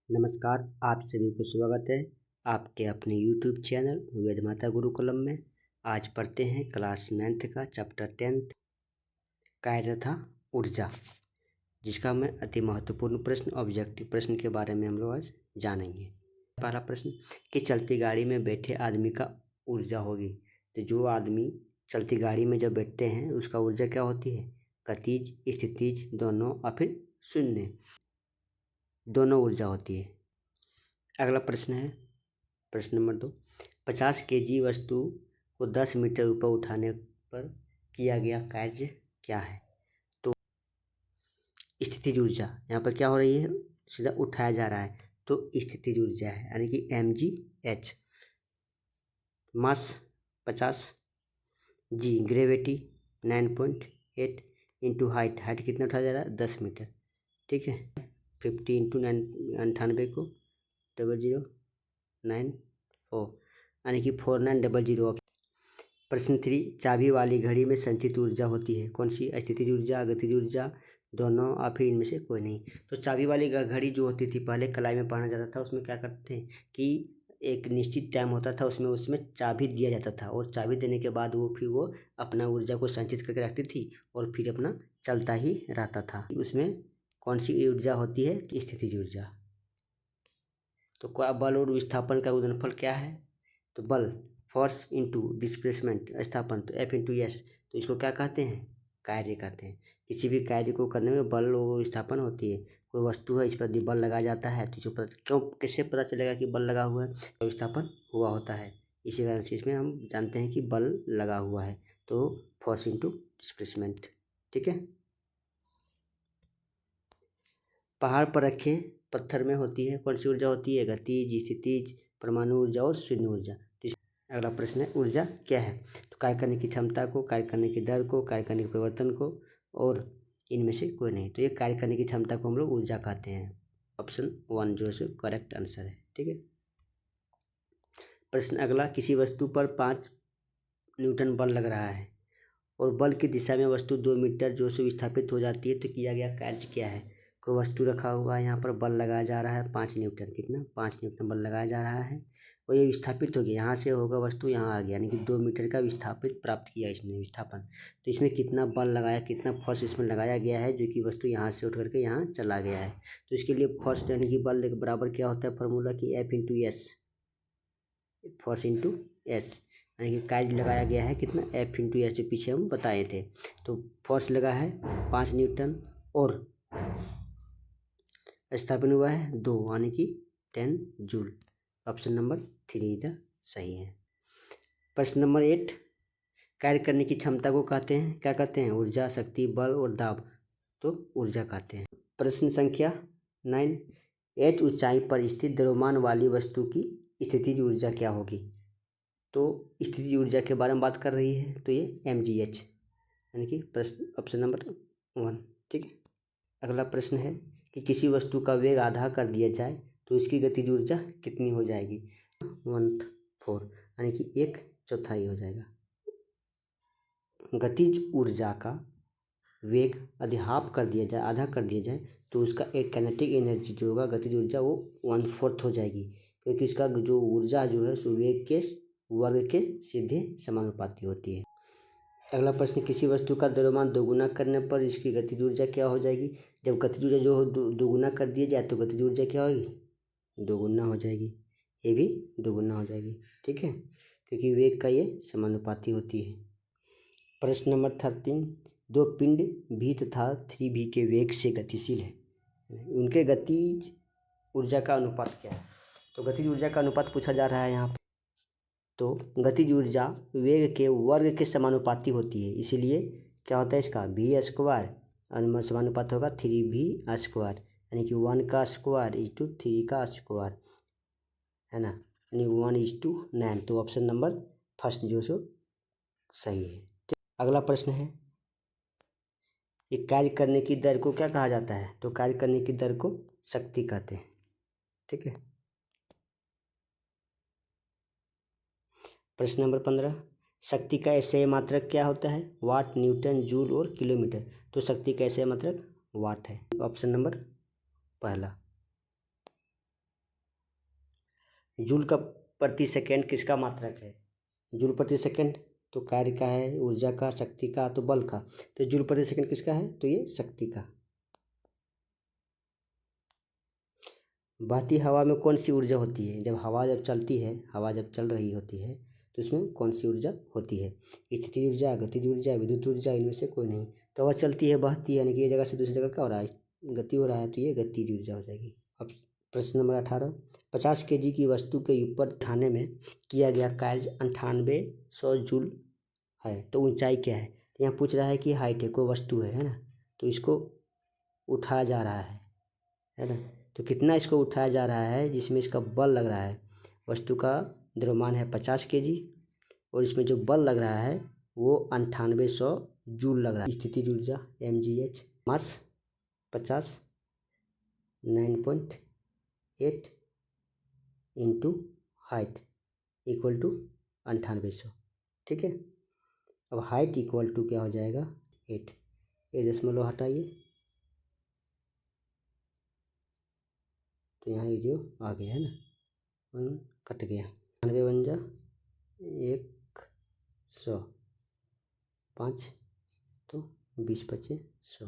नमस्कार, आप सभी को स्वागत है आपके अपने YouTube चैनल वेदमाता गुरुकुलम में। आज पढ़ते हैं क्लास 9th का चैप्टर 10th कार्य तथा ऊर्जा, जिसका में अति महत्वपूर्ण प्रश्न ऑब्जेक्टिव प्रश्न के बारे में हम लोग आज जानेंगे। पहला प्रश्न कि चलती गाड़ी में बैठे आदमी का ऊर्जा होगी। तो जो आदमी चलती गाड़ी में जब बैठते हैं उसका ऊर्जा क्या होती है? गतिज, स्थितिज दोनों और फिर शून्य दोनों ऊर्जा होती है। अगला प्रश्न है प्रश्न नंबर 2, 50 kg वस्तु को 10 मीटर ऊपर उठाने पर किया गया कार्य क्या है? तो स्थितिज ऊर्जा यहाँ पर क्या हो रही है? सीधा उठाया जा रहा है तो स्थितिज ऊर्जा है, यानी कि mgh। मास 50, जी ग्रेविटी 9.8 इंटू हाइट कितना उठाया जा रहा है? 10 मीटर। ठीक है, 50 इंटू 98 को 0094 यानी कि 4900। प्रश्न 3, चाबी वाली घड़ी में संचित ऊर्जा होती है कौन सी? स्थितिज ऊर्जा, गतिज ऊर्जा दोनों और फिर इनमें से कोई नहीं। तो चाबी वाली घड़ी जो होती थी पहले कलाई में पहना जाता था, उसमें क्या करते थे कि एक निश्चित टाइम होता था, उसमें चाबी दिया जाता था और चाबी देने के बाद फिर वो अपना ऊर्जा को संचित करके रखती थी और फिर अपना चलता ही रहता था। उसमें कौन सी ऊर्जा होती है? स्थितिज ऊर्जा। तो बल और विस्थापन का गुणनफल क्या है? तो बल फोर्स इंटू डिस्प्लेसमेंट विस्थापन, तो F इंटू एस। तो इसको क्या कहते हैं? कार्य कहते हैं। किसी भी कार्य को करने में बल और विस्थापन होती है। कोई वस्तु है, इस पर यदि बल लगाया जाता है तो इसको कैसे पता चलेगा कि बल लगा हुआ है? तो विस्थापन हुआ होता है, इसी कारण से इसमें हम जानते हैं कि बल लगा हुआ है। तो फोर्स इंटू डिस्प्लेसमेंट। ठीक है, पहाड़ पर रखे पत्थर में होती है कौन सी ऊर्जा होती है? गतिज, स्थितिज, परमाणु ऊर्जा और शून्य ऊर्जा। अगला प्रश्न है ऊर्जा क्या है? तो कार्य करने की क्षमता को, कार्य करने की दर को, कार्य करने के परिवर्तन को और इनमें से कोई नहीं। तो ये कार्य करने की क्षमता को हम लोग ऊर्जा कहते हैं। ऑप्शन 1 जो है करेक्ट आंसर है। ठीक है, प्रश्न अगला, किसी वस्तु पर 5 न्यूटन बल लग रहा है और बल की दिशा में वस्तु 2 मीटर जो से विस्थापित हो जाती है, तो किया गया कार्य क्या है? कोई वस्तु रखा हुआ है, यहाँ पर बल लगाया जा रहा है 5 न्यूटन। कितना? 5 न्यूटन बल लगाया जा रहा है और ये विस्थापित हो गया, यहाँ से होगा वस्तु यहाँ आ गया, यानी कि 2 मीटर का विस्थापित प्राप्त किया इसने विस्थापन। तो इसमें कितना बल लगाया, कितना फोर्स इसमें लगाया गया है, जो कि वस्तु यहाँ से उठ करके यहाँ चला गया है। तो इसके लिए फोर्स यानी कि बल के बराबर क्या होता है? फॉर्मूला कि F into S, force into S, यानी कि कार्य लगाया गया है कितना? F इंटू एस, जो पीछे हम बताए थे। तो फोर्स लगा है 5 न्यूटन और विस्थापन हुआ है 2, यानी कि 10 जूल। ऑप्शन नंबर 3 इधर सही है। प्रश्न नंबर 8, कार्य करने की क्षमता को कहते हैं क्या कहते हैं? ऊर्जा, शक्ति, बल और दाब, तो ऊर्जा कहते हैं। प्रश्न संख्या 9, h ऊंचाई पर स्थित द्रव्यमान वाली वस्तु की स्थितिज ऊर्जा क्या होगी? तो स्थितिज ऊर्जा के बारे में बात कर रही है, तो ये mgh, यानी कि प्रश्न ऑप्शन नंबर 1। ठीक है, अगला प्रश्न है कि किसी वस्तु का वेग आधा कर दिया जाए तो उसकी गतिज ऊर्जा कितनी हो जाएगी? 1/4, यानी कि 1/4 हो जाएगा। गतिज ऊर्जा का वेग यदि हाफ कर दिया जाए, आधा कर दिया जाए, तो उसका एक काइनेटिक एनर्जी जो होगा, गतिज ऊर्जा, वो 1/4 हो जाएगी, क्योंकि उसका जो ऊर्जा जो है सो वेग के वर्ग के सीधे समानुपाती होती है। अगला प्रश्न, किसी वस्तु का द्रव्यमान दोगुना करने पर इसकी गतिज ऊर्जा क्या हो जाएगी? जब गतिज ऊर्जा जो दोगुना कर दिया जाए तो गतिज ऊर्जा क्या होगी? दोगुना हो जाएगी, ये भी दोगुना हो जाएगी। ठीक है, क्योंकि वेग का ये समानुपाती होती है। प्रश्न नंबर 13, दो पिंड v तथा 3v के वेग से गतिशील है, उनके गतिज ऊर्जा का अनुपात क्या है? तो गतिज ऊर्जा का अनुपात पूछा जा रहा है यहाँ पर। तो गतिज ऊर्जा वेग के वर्ग के समानुपाती होती है, इसीलिए क्या होता है इसका? v² समानुपात होगा 3v², यानी कि 1 का स्क्वायर इज टू 3 का स्क्वायर, है ना, यानी 1:9। तो ऑप्शन नंबर फर्स्ट जो सो सही है। अगला प्रश्न है, एक कार्य करने की दर को क्या कहा जाता है? तो कार्य करने की दर को शक्ति कहते हैं। ठीक है, प्रश्न नंबर 15, शक्ति का एसआई मात्रक क्या होता है? वाट, न्यूटन, जूल और किलोमीटर। तो शक्ति का एसआई मात्रक वाट है। ऑप्शन नंबर पहला। जूल का प्रति सेकेंड किसका मात्रक है? जूल प्रति सेकेंड तो कार्य का है, ऊर्जा का, शक्ति का, तो बल का। तो जूल प्रति सेकेंड किसका है? तो ये शक्ति का। बहती हवा में कौन सी ऊर्जा होती है? जब हवा जब चलती है, हवा जब चल रही होती है तो इसमें कौन सी ऊर्जा होती है? स्थितिज ऊर्जा, गतिज ऊर्जा, विद्युत ऊर्जा, इनमें से कोई नहीं। तो हवा चलती है, बहती है, यानी कि ये जगह से दूसरी जगह क्या हो रहा है? गति हो रहा है, तो ये गतिज ऊर्जा हो जाएगी। अब प्रश्न नंबर 18, 50 kg की वस्तु के ऊपर उठाने में किया गया कार्य 9800 जूल है, तो ऊंचाई क्या है? यहाँ पूछ रहा है कि हाइट है, कोई वस्तु है ना, तो इसको उठाया जा रहा है ना। तो कितना इसको उठाया जा रहा है जिसमें इसका बल लग रहा है? वस्तु का द्रव्यमान है 50 kg और इसमें जो बल लग रहा है वो 9800 जूल लग रहा है। स्थितिज ऊर्जा mgh, mass 50, 9.8 into height equal to 9800। ठीक है, अब हाइट इक्वल टू क्या हो जाएगा? 8। ये दशमलव हटाइए तो यहाँ ये जो आ गया है ना, 1 कट गया, 98 बन जा 100, 5 तो 20 बचे 100,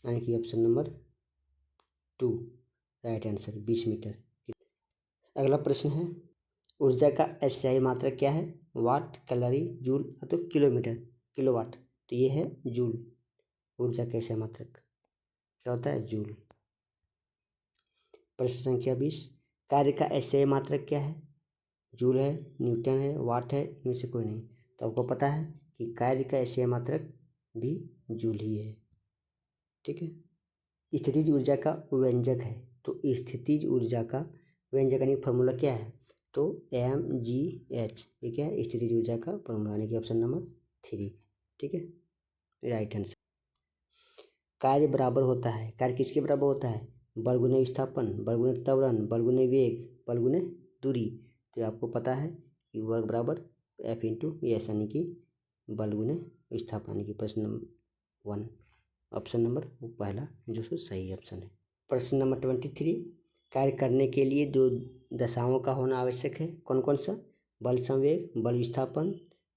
यानी कि option number 2 right answer 20 metre. अगला प्रश्न है, ऊर्जा का एसआई मात्रक क्या है? वाट, कैलोरी, जूल तो किलोमीटर, किलोवाट। तो ये है जूल। ऊर्जा का एसआई मात्रक क्या होता है? जूल। प्रश्न संख्या 20, कार्य का एसआई मात्रक क्या है? जूल है, न्यूटन है, वाट है, इनमें से कोई नहीं। तो आपको पता है कि कार्य का एसआई मात्रक भी जूल ही है। ठीक है, स्थितिज ऊर्जा का व्यंजक है, तो स्थितिज ऊर्जा का व्यंजक यानी फॉर्मूला क्या है? तो mgh, ये क्या है? स्थितिज ऊर्जा का फॉर्मूला, यानी कि ऑप्शन नंबर 3। ठीक है, राइट आंसर। कार्य बराबर होता है, कार्य किसके बराबर होता है? बल गुने विस्थापन, बल गुने त्वरण, बल गुने वेग, बल गुने दूरी। तो आपको पता है कि वर्ग बराबर F इंटू एस, यानी कि बल गुने विस्थापन, यानी कि प्रश्न नंबर 1 ऑप्शन नंबर पहला जो सही ऑप्शन है। प्रश्न नंबर 23, कार्य करने के लिए दो दशाओं का होना आवश्यक है, कौन कौन सा? बल संवेग, बल विस्थापन,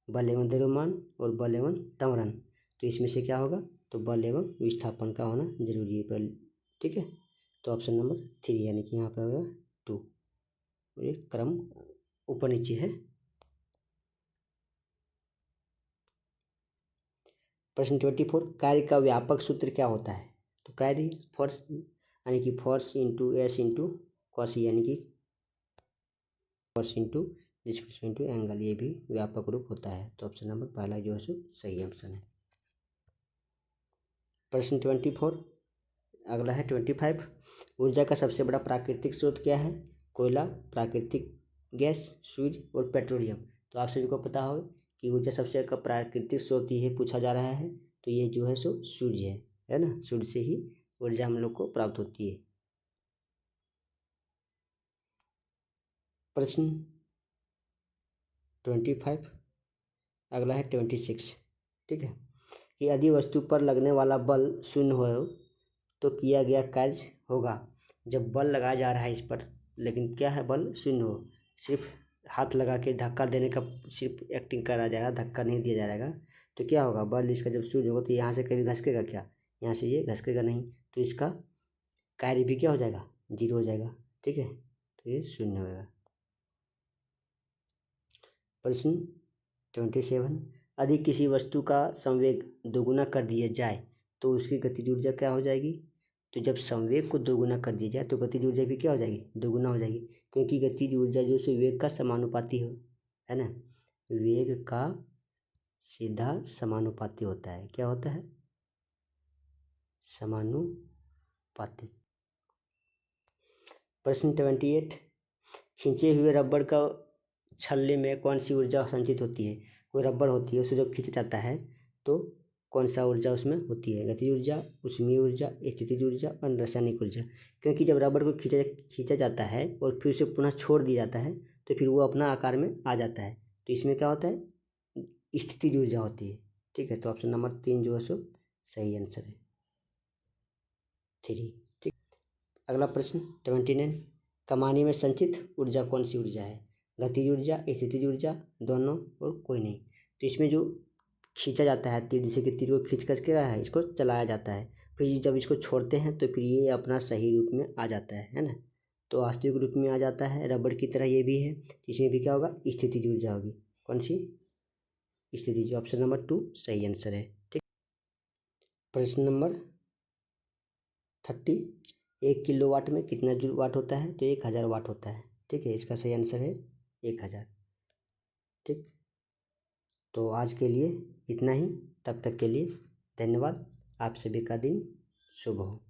बल एवं द्रव्यमान और बल एवं त्वरण। तो इसमें से क्या होगा? तो बल एवं विस्थापन का होना जरूरी है बल। ठीक है, तो ऑप्शन नंबर 3, यानी कि यहाँ पर होगा 2, और एक क्रम ऊपर नीचे है। प्रश्न 24, कार्य का व्यापक सूत्र क्या होता है? तो कार्य फोर्स, यानी कि force into S into cos, यानी कि force into displacement into angle, ये भी व्यापक रूप होता है। तो ऑप्शन नंबर पहला जो है सो सही ऑप्शन है। प्रश्न 24, अगला है 25, ऊर्जा का सबसे बड़ा प्राकृतिक स्रोत क्या है? कोयला, प्राकृतिक गैस, सूर्य और पेट्रोलियम। तो आप सभी को पता हो कि ऊर्जा सबसे का प्राकृतिक स्रोत ये पूछा जा रहा है, तो ये जो है सो सूर्य है ना। सूर्य से ही ऊर्जा हम लोग को प्राप्त होती है। प्रश्न 25, अगला है 26। ठीक है, कि यदि वस्तु पर लगने वाला बल शून्य हो तो किया गया कार्य होगा। जब बल लगाया जा रहा है इस पर, लेकिन क्या है? बल शून्य हो, सिर्फ हाथ लगा के धक्का देने का सिर्फ एक्टिंग करा जा रहा है, धक्का नहीं दिया जाएगा, तो क्या होगा? बल इसका जब शून्य होगा तो यहाँ से कभी घसकेगा क्या? यहाँ से ये घसकेगा नहीं, तो इसका कार्य भी क्या हो जाएगा? 0 हो जाएगा। ठीक है, तो ये शून्य होगा। प्रश्न 27, यदि किसी वस्तु का संवेग दोगुना कर दिया जाए तो उसकी गतिज ऊर्जा क्या हो जाएगी? तो जब संवेग को दोगुना कर दिया जाए तो गतिज ऊर्जा भी क्या हो जाएगी? दोगुना हो जाएगी, क्योंकि गतिज ऊर्जा जो सो वेग का समानुपाती हो, है ना। वेग का सीधा समानुपाती होता है। क्या होता है? समानुपाती। प्रश्न 28, खींचे हुए रबड़ का छल्ले में कौन सी ऊर्जा संचित होती है? कोई रबड़ होती है, उसे जब खींचा जाता है तो कौन सा ऊर्जा उसमें होती है? गतिज ऊर्जा, ऊष्मीय ऊर्जा, स्थितिज ऊर्जा और रासायनिक ऊर्जा। क्योंकि जब रबड़ को खींचा जाता है और फिर उसे पुनः छोड़ दिया जाता है तो फिर वो अपना आकार में आ जाता है, तो इसमें क्या होता है? स्थितिज ऊर्जा होती है। ठीक है, तो ऑप्शन नंबर 3 जो है सो सही आंसर है, 3। ठीक, अगला प्रश्न 29, कमानी में संचित ऊर्जा कौन सी ऊर्जा है? गतिज ऊर्जा, स्थितिज ऊर्जा, दोनों और कोई नहीं। तो इसमें जो खींचा जाता है तीर, जैसे कि तीर को खींच करके है इसको चलाया जाता है, फिर जब इसको छोड़ते हैं तो फिर ये अपना सही रूप में आ जाता है ना। तो वास्तविक रूप में आ जाता है, रबड़ की तरह ये भी है। इसमें भी क्या होगा? स्थितिज ऊर्जा होगी। कौन सी? स्थितिज। ऑप्शन नंबर 2 सही आंसर है। ठीक। प्रश्न नंबर 30, 1 किलोवाट में कितना जूल वाट होता है? तो 1000 वाट होता है। ठीक है, इसका सही आंसर है 1000। ठीक। तो आज के लिए इतना ही। तब तक के लिए धन्यवाद। आप सभी का दिन शुभ हो।